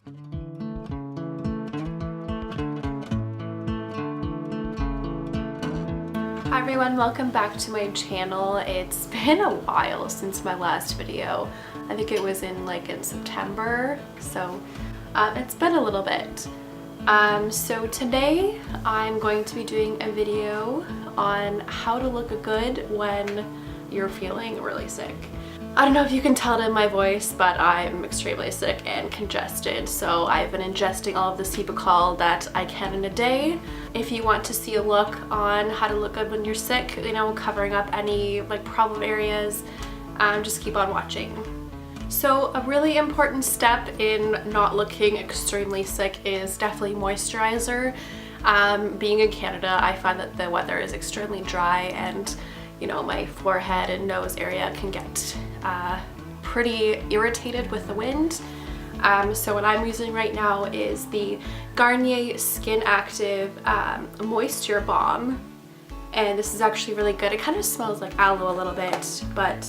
Hi everyone, welcome back to my channel. It's been a while since my last video. I think it was in September, so it's been a little bit. So today I'm going to be doing a video on how to look good when you're feeling really sick. I don't know if you can tell it in my voice, but I'm extremely sick and congested, so I've been ingesting all of the Cepacol that I can in a day. If you want to see a look on how to look good when you're sick, you know, covering up any problem areas, just keep on watching. So a really important step in not looking extremely sick is definitely moisturizer. Being in Canada, I find that the weather is extremely dry, and you know, my forehead and nose area can get pretty irritated with the wind. So what I'm using right now is the Garnier Skin Active Moisture Balm, and this is actually really good. It kind of smells like aloe a little bit, but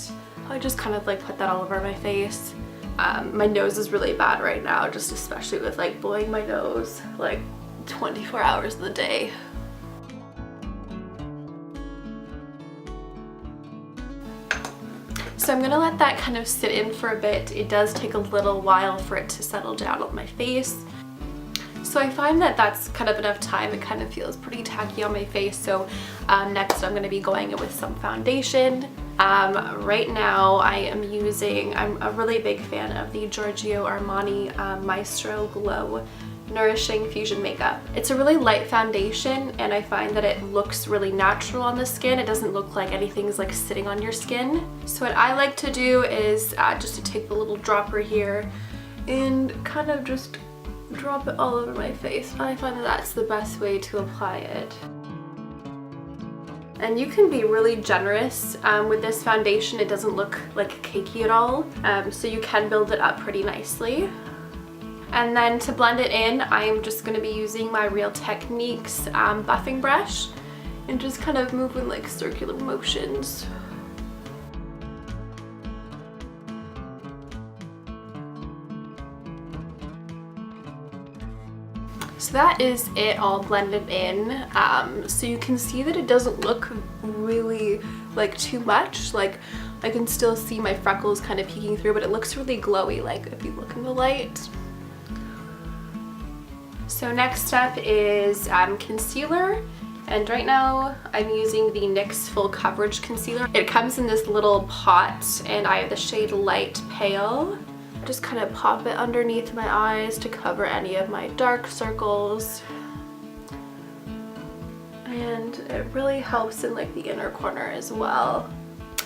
I just kind of put that all over my face. My nose is really bad right now, just especially with blowing my nose 24 hours of the day. So I'm gonna let that kind of sit in for a bit. It does take a little while for it to settle down on my face. So I find that that's kind of enough time. It kind of feels pretty tacky on my face. So next I'm gonna be going in with some foundation. Right now I'm a really big fan of the Giorgio Armani Maestro Glow Nourishing Fusion Makeup. It's a really light foundation, and I find that it looks really natural on the skin. It doesn't look like anything's sitting on your skin. So what I like to do is just to take the little dropper here and kind of just drop it all over my face. I find that that's the best way to apply it. And you can be really generous with this foundation. It doesn't look cakey at all, so you can build it up pretty nicely. And then to blend it in, I'm just going to be using my Real Techniques buffing brush and just kind of move in circular motions. So that is it all blended in. So you can see that it doesn't look really too much. I can still see my freckles kind of peeking through, but it looks really glowy if you look in the light. So next step is concealer, and right now I'm using the NYX Full Coverage Concealer. It comes in this little pot, and I have the shade Light Pale. Just kind of pop it underneath my eyes to cover any of my dark circles. And it really helps in the inner corner as well.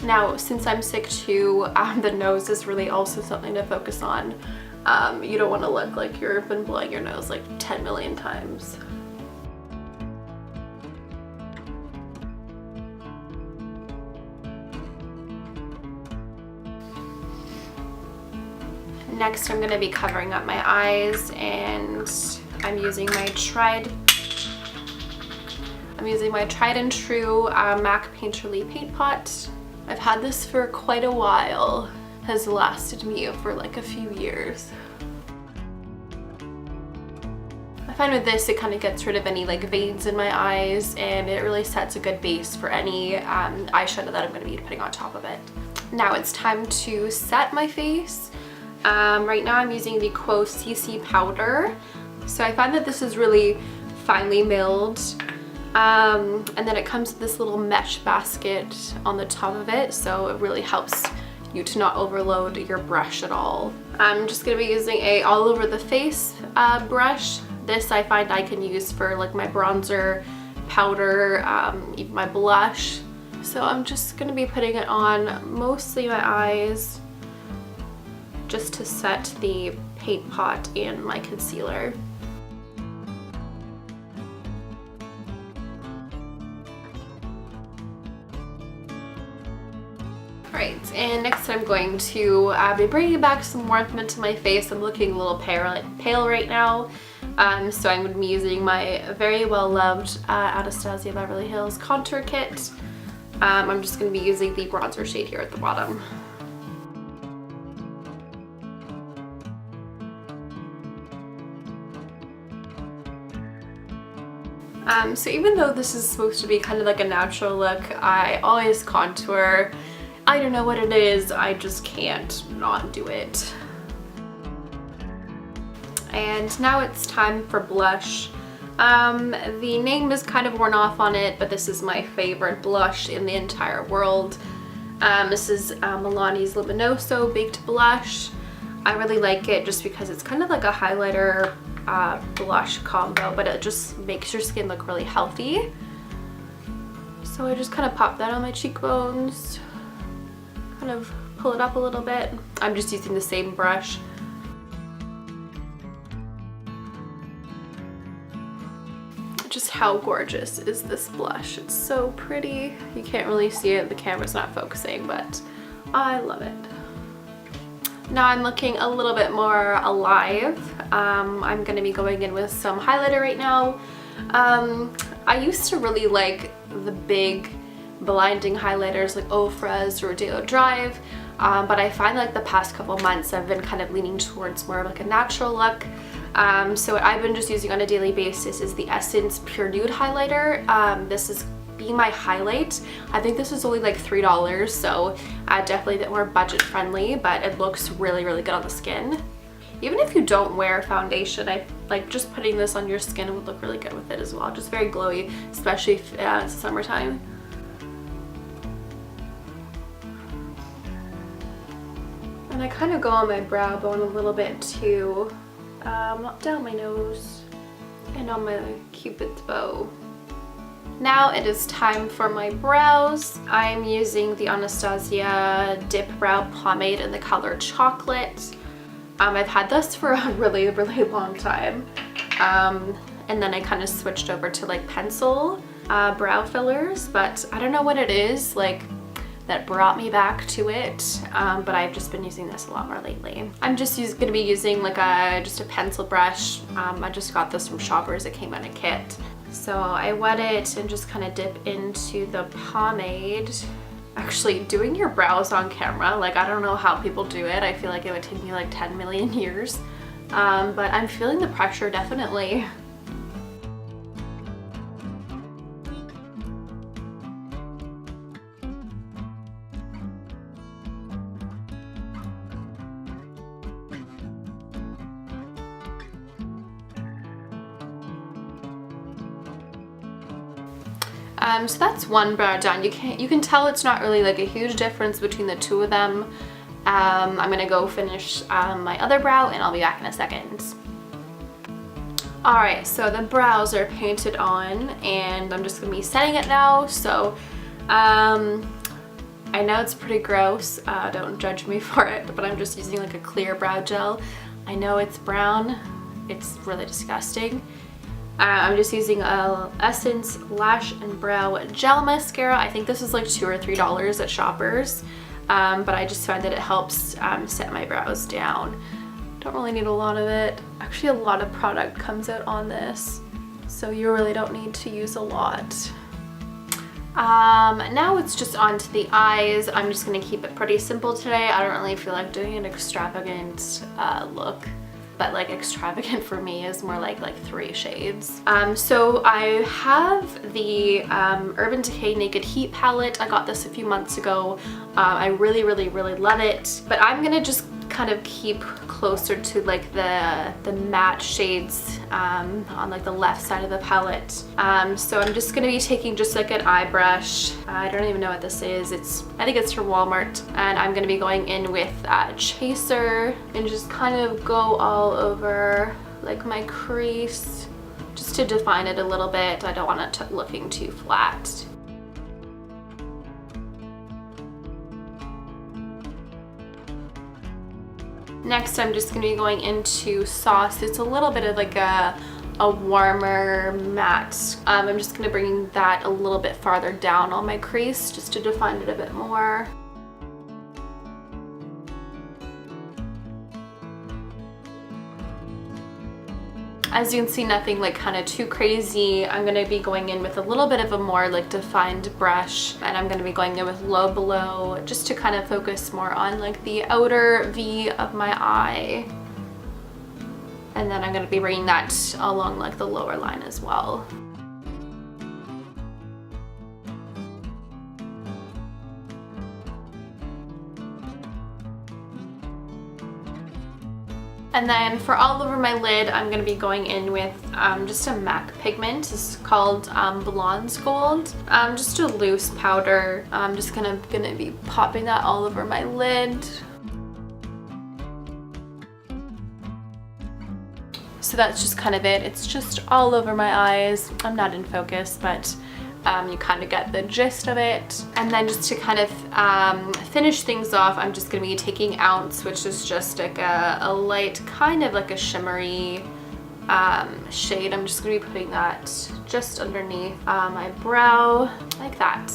Now, since I'm sick too, the nose is really also something to focus on. You don't want to look like you've been blowing your nose 10 million times. Next, I'm going to be covering up my eyes, and I'm using my tried and true MAC Painterly Paint Pot. I've had this for quite a while. Has lasted me for a few years. I find with this it kind of gets rid of any veins in my eyes, and it really sets a good base for any eyeshadow that I'm going to be putting on top of it. Now it's time to set my face. Right now I'm using the Quo CC powder. So I find that this is really finely milled, and then it comes with this little mesh basket on the top of it, so it really helps you to not overload your brush at all. I'm just going to be using a all over the face brush. This I find I can use for my bronzer, powder, even my blush. So I'm just going to be putting it on mostly my eyes, just to set the paint pot and my concealer. Alright, and next I'm going to be bringing back some warmth into my face. I'm looking a little pale right now, so I'm going to be using my very well loved Anastasia Beverly Hills contour kit. I'm just going to be using the bronzer shade here at the bottom. So even though this is supposed to be kind of like a natural look, I always contour. I don't know what it is, I just can't not do it. And now it's time for blush. The name is kind of worn off on it, but this is my favorite blush in the entire world. This is Milani's Luminoso Baked Blush. I really like it just because it's kind of like a highlighter blush combo, but it just makes your skin look really healthy. So I just kind of pop that on my cheekbones, kind of pull it up a little bit. I'm just using the same brush. Just how gorgeous is this blush? It's so pretty. You can't really see it, the camera's not focusing, but I love it. Now I'm looking a little bit more alive. I'm gonna be going in with some highlighter right now. I used to really like the big blinding highlighters like Ofra's or Rodeo Drive, but I find like the past couple months I've been kind of leaning towards more of like a natural look. So what I've been just using on a daily basis is the Essence Pure Nude highlighter. This is Be My Highlight. I think this is only like $3, so definitely a bit more budget friendly, but it looks really, really good on the skin. Even if you don't wear foundation, I like just putting this on your skin would look really good with it as well. Just very glowy, especially if it's summertime. And I kind of go on my brow bone a little bit too, down my nose and on my Cupid's bow. Now it is time for my brows. I'm using the Anastasia Dip Brow Pomade in the color Chocolate. I've had this for a really, really long time. And then I kind of switched over to like pencil brow fillers, but I don't know what it is like that brought me back to it, but I've just been using this a lot more lately. I'm just going to be using like just a pencil brush. I just got this from Shoppers, it came in a kit. So I wet it and just kind of dip into the pomade. Actually, doing your brows on camera, like I don't know how people do it. I feel like it would take me like 10 million years. But I'm feeling the pressure definitely. So that's one brow done. You can tell it's not really like a huge difference between the two of them. I'm gonna go finish my other brow and I'll be back in a second. Alright, so the brows are painted on and I'm just gonna be setting it now. So I know it's pretty gross, don't judge me for it, but I'm just using like a clear brow gel. I know it's brown, it's really disgusting. I'm just using a Essence Lash and Brow Gel Mascara. I think this is like $2 or $3 at Shoppers, but I just find that it helps set my brows down. Don't really need a lot of it. Actually, a lot of product comes out on this, so you really don't need to use a lot. Now it's just onto the eyes. I'm just gonna keep it pretty simple today. I don't really feel like doing an extravagant look. But like extravagant for me is more like 3 shades. So I have the Urban Decay Naked Heat palette. I got this a few months ago. I really, really, really love it. But I'm gonna just kind of keep closer to like the matte shades on like the left side of the palette. So I'm just gonna be taking just like an eye brush. I don't even know what this is. I think it's from Walmart, and I'm gonna be going in with Chaser and just kind of go all over like my crease just to define it a little bit. I don't want it looking too flat. Next, I'm just going to be going into Sauce. It's a little bit of like a warmer matte. I'm just going to bring that a little bit farther down on my crease just to define it a bit more. As you can see, nothing like kind of too crazy. I'm going to be going in with a little bit of a more like defined brush, and I'm going to be going in with Low Below just to kind of focus more on like the outer V of my eye. And then I'm going to be bringing that along like the lower line as well. And then for all over my lid, I'm going to be going in with just a MAC pigment. It's called Blonde's Gold. Just a loose powder. I'm just gonna be popping that all over my lid. So that's just kind of it. It's just all over my eyes. I'm not in focus, but you kind of get the gist of it. And then just to kind of finish things off, I'm just going to be taking Ounce, which is just like a light, kind of like a shimmery shade. I'm just going to be putting that just underneath my brow, like that.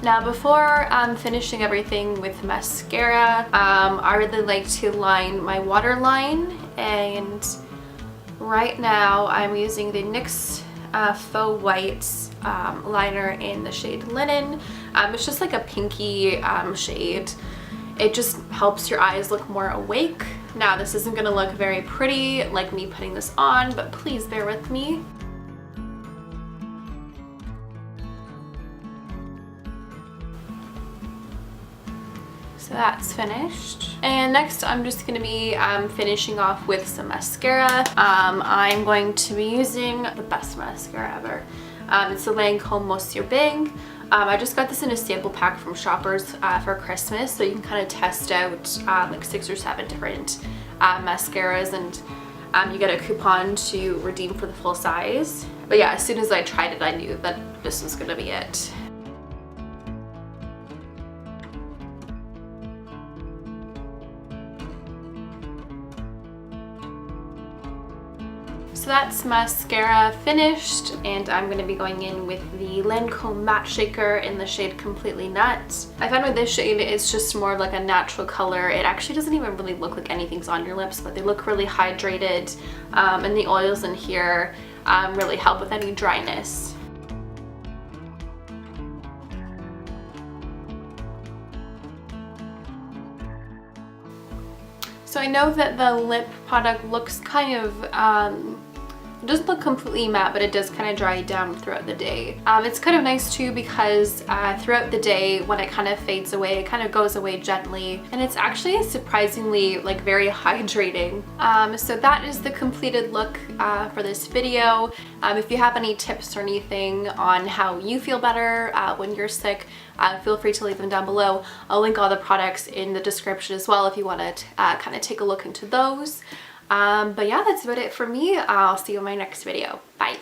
Now before finishing everything with mascara, I really like to line my waterline, and right now I'm using the NYX Faux White liner in the shade Linen. It's just like a pinky shade. It just helps your eyes look more awake. Now this isn't going to look very pretty like me putting this on, but please bear with me. So that's finished. And next I'm just going to be finishing off with some mascara. I'm going to be using the best mascara ever. It's the Lancome Monsieur Big. I just got this in a sample pack from Shoppers for Christmas, so you can kind of test out like 6 or 7 different mascaras, and you get a coupon to redeem for the full size. But yeah, as soon as I tried it, I knew that this was going to be it. So that's mascara finished, and I'm going to be going in with the Lancome Matte Shaker in the shade Completely Nut. I found with this shade it's just more of like a natural color. It actually doesn't even really look like anything's on your lips, but they look really hydrated, and the oils in here really help with any dryness. So I know that the lip product looks kind of, it doesn't look completely matte, but it does kind of dry down throughout the day. It's kind of nice too because throughout the day when it kind of fades away, it kind of goes away gently, and it's actually surprisingly like very hydrating. So that is the completed look for this video. If you have any tips or anything on how you feel better when you're sick, feel free to leave them down below. I'll link all the products in the description as well if you want to kind of take a look into those. But yeah, that's about it for me. I'll see you in my next video. Bye.